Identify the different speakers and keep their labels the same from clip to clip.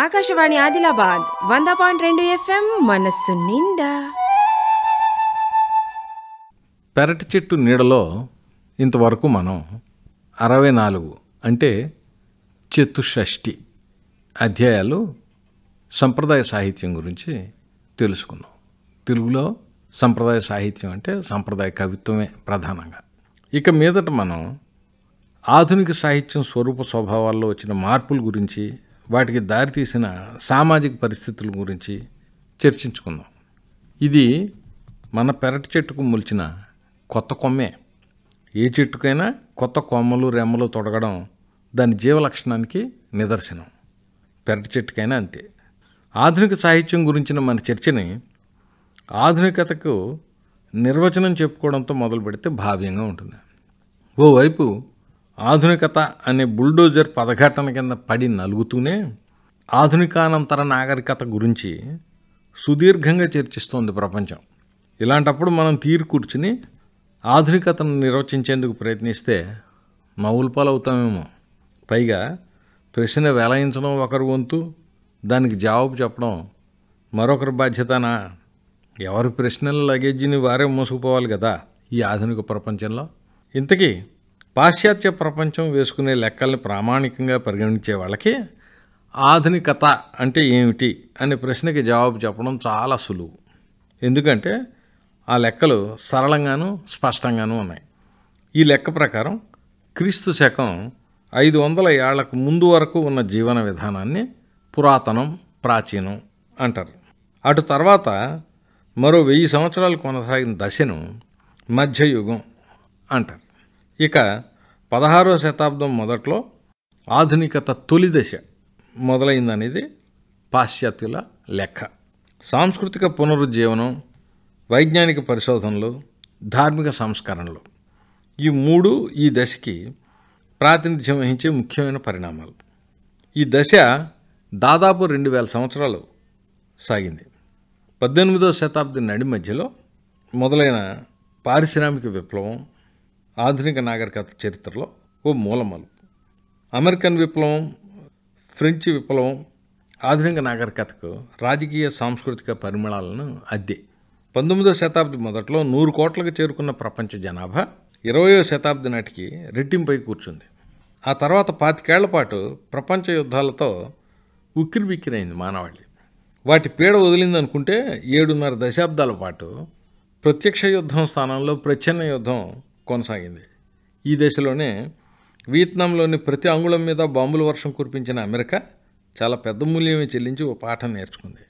Speaker 1: Akashvani Adilabad 100.2 FM మనస్సు నిండా.
Speaker 2: పెరటి చెట్టు నీడలో ఇంతవరకు మనం 64 అంటే చతుషష్ఠి అధ్యాయాలు సంప్రదాయ సాహిత్యం గురించి తెలుసుకున్నాం. తెలుగులో సంప్రదాయ సాహిత్యం అంటే సంప్రదాయ కవిత్వమే ప్రధానంగా. ఇక మీదట మనం ఆధునిక సాహిత్యం స్వరూప స్వభావాల్లో వచ్చిన మార్పుల గురించి, వాటికి దారితీసిన సామాజిక పరిస్థితుల గురించి చర్చించుకుందాం. ఇది మన పెరటి చెట్టుకు మొలిచిన కొత్త కొమ్మే. ఏ చెట్టుకైనా కొత్త కొమ్మలు రెమ్మలు తొడగడం దాని జీవలక్షణానికి నిదర్శనం. పెరటి చెట్టుకైనా అంతే. ఆధునిక సాహిత్యం గురించిన మన చర్చని ఆధునికతకు నిర్వచనం చెప్పుకోవడంతో మొదలు పెడితే భావ్యంగా ఉంటుంది. ఓవైపు ఆధునికత అనే బుల్డోజర్ పదఘటన కింద పడి నలుగుతూనే ఆధునికానంతర నాగరికత గురించి సుదీర్ఘంగా చర్చిస్తోంది ప్రపంచం. ఇలాంటప్పుడు మనం తీరు కూర్చుని ఆధునికతను నిర్వచించేందుకు ప్రయత్నిస్తే నవ్వుల పాలవుతామేమో. పైగా ప్రశ్న వెలాయించడం ఒకరి వంతు, దానికి జవాబు చెప్పడం మరొకరి బాధ్యతనా? ఎవరి ప్రశ్నల లగేజీని వారే మోసుకుపోవాలి కదా ఈ ఆధునిక ప్రపంచంలో. ఇంతకీ పాశ్చాత్య ప్రపంచం వేసుకునే లెక్కల్ని ప్రామాణికంగా పరిగణించే వాళ్ళకి ఆధునికత అంటే ఏమిటి అనే ప్రశ్నకి జవాబు చెప్పడం చాలా సులువు. ఎందుకంటే ఆ లెక్కలు సరళంగానూ స్పష్టంగానూ ఉన్నాయి. ఈ లెక్క ప్రకారం క్రీస్తు శకం 500 ఏళ్లకు ముందు వరకు ఉన్న జీవన విధానాన్ని పురాతనం, ప్రాచీనం అంటారు. అటు తర్వాత మరో 1000 సంవత్సరాలు కొనసాగిన దశను మధ్యయుగం అంటారు. ఇక 16వ శతాబ్దం మొదట్లో ఆధునికత తొలి దశ మొదలైందనేది పాశ్చాత్యుల లెక్క. సాంస్కృతిక పునరుజ్జీవనం, వైజ్ఞానిక పరిశోధనలు, ధార్మిక సంస్కరణలు ఈ మూడు ఈ దశకి ప్రాతినిధ్యం వహించే ముఖ్యమైన పరిణామాలు. ఈ దశ దాదాపు 2000 సంవత్సరాలు సాగింది. 18వ శతాబ్ది నడి మధ్యలో మొదలైన పారిశ్రామిక విప్లవం ఆధునిక నాగరికత చరిత్రలో ఓ మూలమలుపు. అమెరికన్ విప్లవం, ఫ్రెంచ్ విప్లవం ఆధునిక నాగరికతకు రాజకీయ సాంస్కృతిక పరిమళాలను అద్దే. 19వ శతాబ్ది మొదట్లో 100 కోట్లకు చేరుకున్న ప్రపంచ జనాభా 20వ శతాబ్ది నాటికి రెట్టింపై కూర్చుంది. ఆ తర్వాత 25 ఏళ్ల పాటు ప్రపంచ యుద్ధాలతో ఉక్కిరిబిక్కిరైంది మానవాళి. వాటి పీడ వదిలిందనుకుంటే 7.5 దశాబ్దాల పాటు ప్రత్యక్ష యుద్ధం స్థానంలో ప్రచ్ఛన్న యుద్ధం కొనసాగింది. ఈ దశలోనే వియత్నాంలోని ప్రతి అంగుళం మీద బాంబుల వర్షం కురిపించిన అమెరికా చాలా పెద్ద మూల్యమే చెల్లించి ఓ పాఠం నేర్చుకుంది.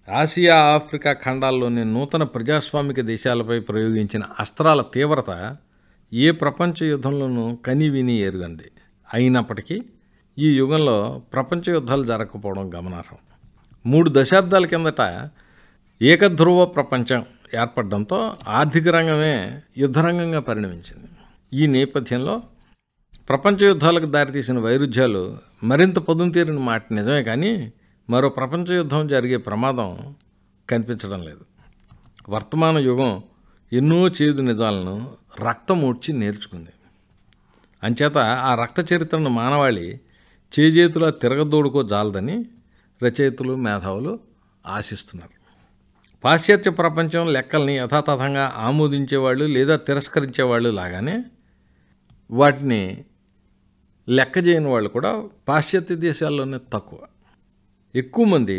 Speaker 2: ఆసియా, ఆఫ్రికా ఖండాల్లోని నూతన ప్రజాస్వామిక దేశాలపై ప్రయోగించిన అస్త్రాల తీవ్రత ఏ ప్రపంచ యుద్ధంలోనూ కనివిని ఎరుగంది. అయినప్పటికీ ఈ యుగంలో ప్రపంచ యుద్ధాలు జరగకపోవడం గమనార్హం. 3 దశాబ్దాల కిందట ఏకధ్రువ ప్రపంచం ఏర్పడడంతో ఆర్థిక రంగమే యుద్ధరంగంగా పరిణమించింది. ఈ నేపథ్యంలో ప్రపంచ యుద్ధాలకు దారితీసిన వైరుధ్యాలు మరింత పొదుంతీరిన మాట నిజమే, కానీ మరో ప్రపంచ యుద్ధం జరిగే ప్రమాదం కనిపించడం లేదు. వర్తమాన యుగం ఎన్నో చేదు నిజాలను రక్తమూడ్చి నేర్చుకుంది. అంచేత ఆ రక్త చరిత్రను మానవాళి చేజేతులా తిరగదోడుకో జాలదని రచయితలు, మేధావులు ఆశిస్తున్నారు. పాశ్చాత్య ప్రపంచం లెక్కల్ని యథాతథంగా ఆమోదించేవాళ్ళు లేదా తిరస్కరించేవాళ్ళు లాగానే వాటిని లెక్క చేయని వాళ్ళు కూడా పాశ్చాత్య దేశాల్లోనే తక్కువ. ఎక్కువ మంది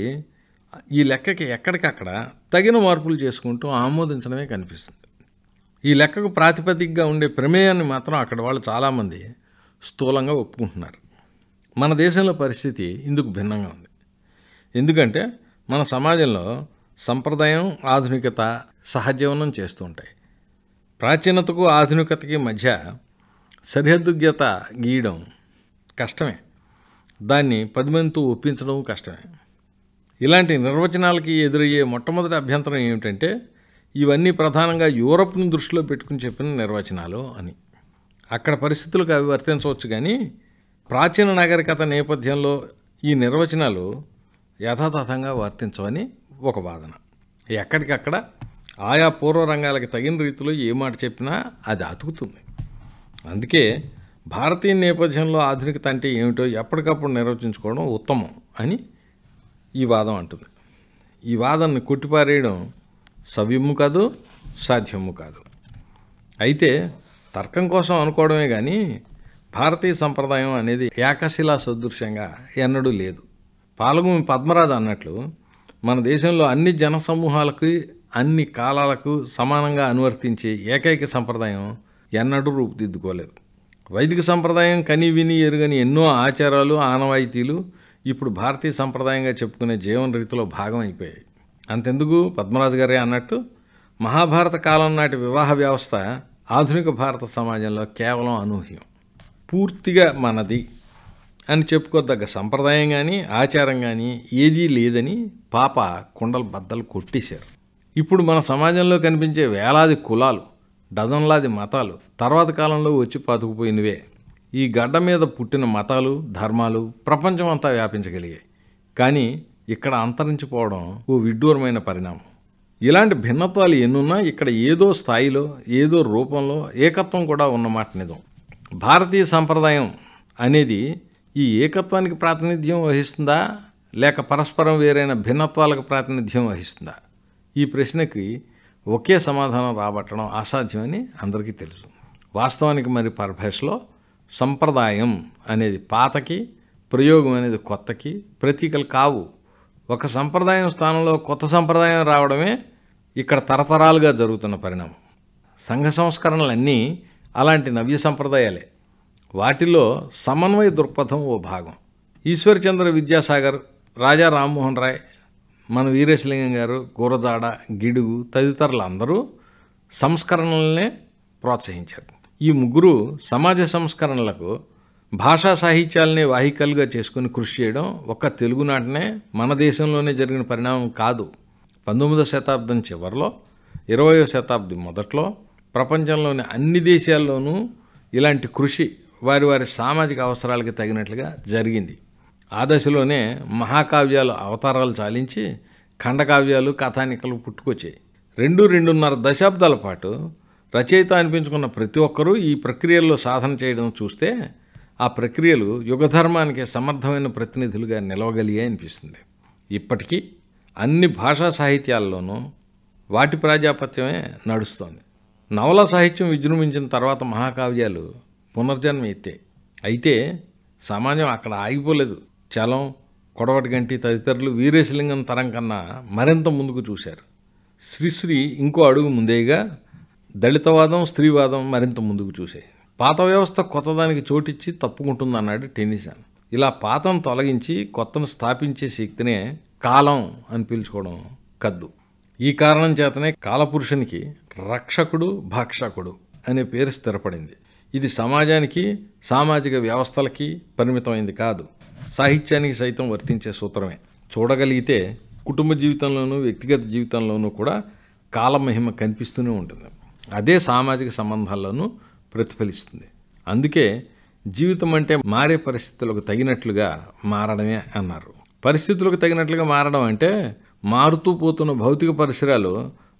Speaker 2: ఈ లెక్కకి ఎక్కడికక్కడ తగిన మార్పులు చేసుకుంటూ ఆమోదించడమే కనిపిస్తుంది. ఈ లెక్కకు ప్రాతిపదికగా ఉండే ప్రమేయాన్ని మాత్రం అక్కడ వాళ్ళు చాలామంది స్థూలంగా ఒప్పుకుంటున్నారు. మన దేశంలో పరిస్థితి ఇందుకు భిన్నంగా ఉంది. ఎందుకంటే మన సమాజంలో సంప్రదాయం, ఆధునికత సహజీవనం చేస్తూ ఉంటాయి. ప్రాచీనతకు ఆధునికతకి మధ్య సరిహద్దు గీత గీయడం కష్టమే. దాన్ని 10 మందితో ఒప్పించడం కష్టమే. ఇలాంటి నిర్వచనాలకి ఎదురయ్యే మొట్టమొదటి అభ్యంతరం ఏమిటంటే ఇవన్నీ ప్రధానంగా యూరప్ను దృష్టిలో పెట్టుకుని చెప్పిన నిర్వచనాలు అని. అక్కడ పరిస్థితులకు అవి వర్తించవచ్చు, కానీ ప్రాచీన నాగరికత నేపథ్యంలో ఈ నిర్వచనాలు యథాతథంగా వర్తించవని ఒక వాదన. ఎక్కడికక్కడ ఆయా పూర్వ రంగాలకి తగిన రీతిలో ఏ మాట చెప్పినా అది అతుకుతుంది. అందుకే భారతీయ నేపథ్యంలో ఆధునికత అంటే ఏమిటో ఎప్పటికప్పుడు నిర్వచించుకోవడం ఉత్తమం అని ఈ వాదం అంటుంది. ఈ వాదాన్ని కొట్టిపారేయడం సవ్యము కాదు, సాధ్యము కాదు. అయితే తర్కం కోసం అనుకోవడమే కానీ భారతీయ సంప్రదాయం అనేది ఏకశిలా సదృశ్యంగా ఎన్నడూ లేదు. పాలగుమి పద్మరాజు అన్నట్లు మన దేశంలో అన్ని జన సమూహాలకి అన్ని కాలాలకు సమానంగా అనువర్తించే ఏకైక సంప్రదాయం ఎన్నడూ రూపుదిద్దుకోలేదు. వైదిక సంప్రదాయం కని విని ఎరుగని ఎన్నో ఆచారాలు ఆనవాయితీలు ఇప్పుడు భారతీయ సంప్రదాయంగా చెప్పుకునే జీవన రీతిలో భాగం అయిపోయాయి. అంతెందుకు, పద్మరాజు గారే అన్నట్టు మహాభారత కాలం నాటి వివాహ వ్యవస్థ ఆధునిక భారత సమాజంలో కేవలం అనూహ్యం. పూర్తిగా మనది అని చెప్పుకోదగ్గ సంప్రదాయం కానీ ఆచారం కానీ ఏదీ లేదని పాప కుండలు బద్దలు కొట్టేశారు. ఇప్పుడు మన సమాజంలో కనిపించే వేలాది కులాలు, డజన్లాది మతాలు తర్వాత కాలంలో వచ్చి పాతుకుపోయినవే. ఈ గడ్డ మీద పుట్టిన మతాలు ధర్మాలు ప్రపంచమంతా వ్యాపించగలిగాయి. కానీ ఇక్కడ అంతరించిపోవడం ఓ విడ్డూరమైన పరిణామం. ఇలాంటి భిన్నత్వాలు ఎన్నున్నా ఇక్కడ ఏదో స్థాయిలో ఏదో రూపంలో ఏకత్వం కూడా ఉన్నమాట నిజం. భారతీయ సంప్రదాయం అనేది ఈ ఏకత్వానికి ప్రాతినిధ్యం వహిస్తుందా లేక పరస్పరం వేరైన భిన్నత్వాలకు ప్రాతినిధ్యం వహిస్తుందా? ఈ ప్రశ్నకి ఒకే సమాధానం రాబట్టడం అసాధ్యమని అందరికీ తెలుసు. వాస్తవానికి మరి పరభాషలో సంప్రదాయం అనేది పాతకి, ప్రయోగం అనేది కొత్తకి ప్రతీకలు కావు. ఒక సంప్రదాయం స్థానంలో కొత్త సంప్రదాయం రావడమే ఇక్కడ తరతరాలుగా జరుగుతున్న పరిణామం. సంఘ సంస్కరణలన్నీ అలాంటి నవ్య సంప్రదాయాలే. వాటిలో సమన్వయ దృక్పథం ఓ భాగం. ఈశ్వర్చంద్ర విద్యాసాగర్, రాజా రామ్మోహన్ రాయ్, మన వీరేశలింగం గారు, గురజాడ, గిడుగు తదితరులు అందరూ సంస్కరణలనే ప్రోత్సహించారు. ఈ ముగ్గురు సమాజ సంస్కరణలకు భాషా సాహిత్యాలనే వాహికలుగా చేసుకుని కృషి చేయడం ఒక్క తెలుగునాటనే మన దేశంలోనే జరిగిన పరిణామం కాదు. 19వ శతాబ్దం చివరిలో 20వ శతాబ్దం మొదట్లో ప్రపంచంలోని అన్ని దేశాల్లోనూ ఇలాంటి కృషి వారి వారి సామాజిక అవసరాలకి తగినట్లుగా జరిగింది. ఆ దశలోనే మహాకావ్యాలు అవతారాలు చాలించి ఖండకావ్యాలు కథానికలు పుట్టుకొచ్చాయి. 2-2.5 దశాబ్దాల పాటు రచయిత అనిపించుకున్న ప్రతి ఒక్కరూ ఈ ప్రక్రియల్లో సాధన చేయడం చూస్తే ఆ ప్రక్రియలు యుగధర్మానికి సమర్థమైన ప్రతినిధులుగా నిలవగలిగాయి అనిపిస్తుంది. ఇప్పటికీ అన్ని భాషా సాహిత్యాల్లోనూ వాటి ప్రాజాపత్యమే నడుస్తోంది. నవలా సాహిత్యం విజృంభించిన తర్వాత మహాకావ్యాలు పునర్జన్మ ఎత్తాయి. అయితే సమాజం అక్కడ ఆగిపోలేదు. చలం, కొడవటి గంటి తదితరులు వీరేశలింగం తరం కన్నా మరింత ముందుకు చూశారు. శ్రీశ్రీ ఇంకో అడుగు ముందేగా దళితవాదం, స్త్రీవాదం మరింత ముందుకు చూసాయి. పాత వ్యవస్థ కొత్తదానికి చోటిచ్చి తప్పుకుంటుందన్నాడు టెన్నిసన్. ఇలా పాతను తొలగించి కొత్తను స్థాపించే శక్తినే కాలం అని పిలుచుకోవడం కద్దు. ఈ కారణం చేతనే కాలపురుషునికి రక్షకుడు, భక్షకుడు అనే పేరు స్థిరపడింది. ఇది సమాజానికి, సామాజిక వ్యవస్థలకి పరిమితమైంది కాదు, సాహిత్యానికి సైతం వర్తించే సూత్రమే. చూడగలిగితే కుటుంబ జీవితంలోనూ వ్యక్తిగత జీవితంలోనూ కూడా కాలమహిమ కనిపిస్తూనే ఉంటుంది. అదే సామాజిక సంబంధాల్లోనూ ప్రతిఫలిస్తుంది. అందుకే జీవితం అంటే మారే పరిస్థితులకు తగినట్లుగా మారడమే అన్నారు. పరిస్థితులకు తగినట్లుగా మారడం అంటే మారుతూ పోతున్న భౌతిక పరిసరాలు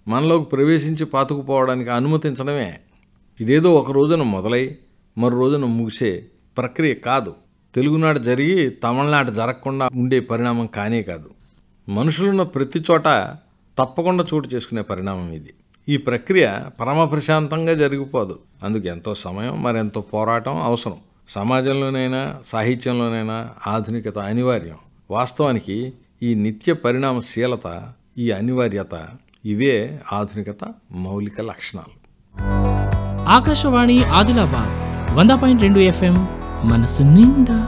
Speaker 2: మనలోకి ప్రవేశించి పాతుకుపోవడానికి అనుమతించడమే. ఇదేదో ఒక రోజున మొదలై మరో రోజున ముగిసే ప్రక్రియ కాదు. తెలుగునాట జరిగి తమిళనాట జరగకుండా ఉండే పరిణామం కానే కాదు. మనుషులున్న ప్రతి చోట తప్పకుండా చోటు చేసుకునే పరిణామం ఇది. ఈ ప్రక్రియ పరమ ప్రశాంతంగా జరిగిపోదు. అందుకు ఎంతో సమయం, మరెంతో పోరాటం అవసరం. సమాజంలోనైనా సాహిత్యంలోనైనా ఆధునికత అనివార్యం. వాస్తవానికి ఈ నిత్య పరిణామశీలత, ఈ అనివార్యత, ఇవే ఆధునికత మౌలిక లక్షణాలు.
Speaker 3: ఆకాశవాణి ఆదిలాబాద్ 100.2 FM మనసు నిండా.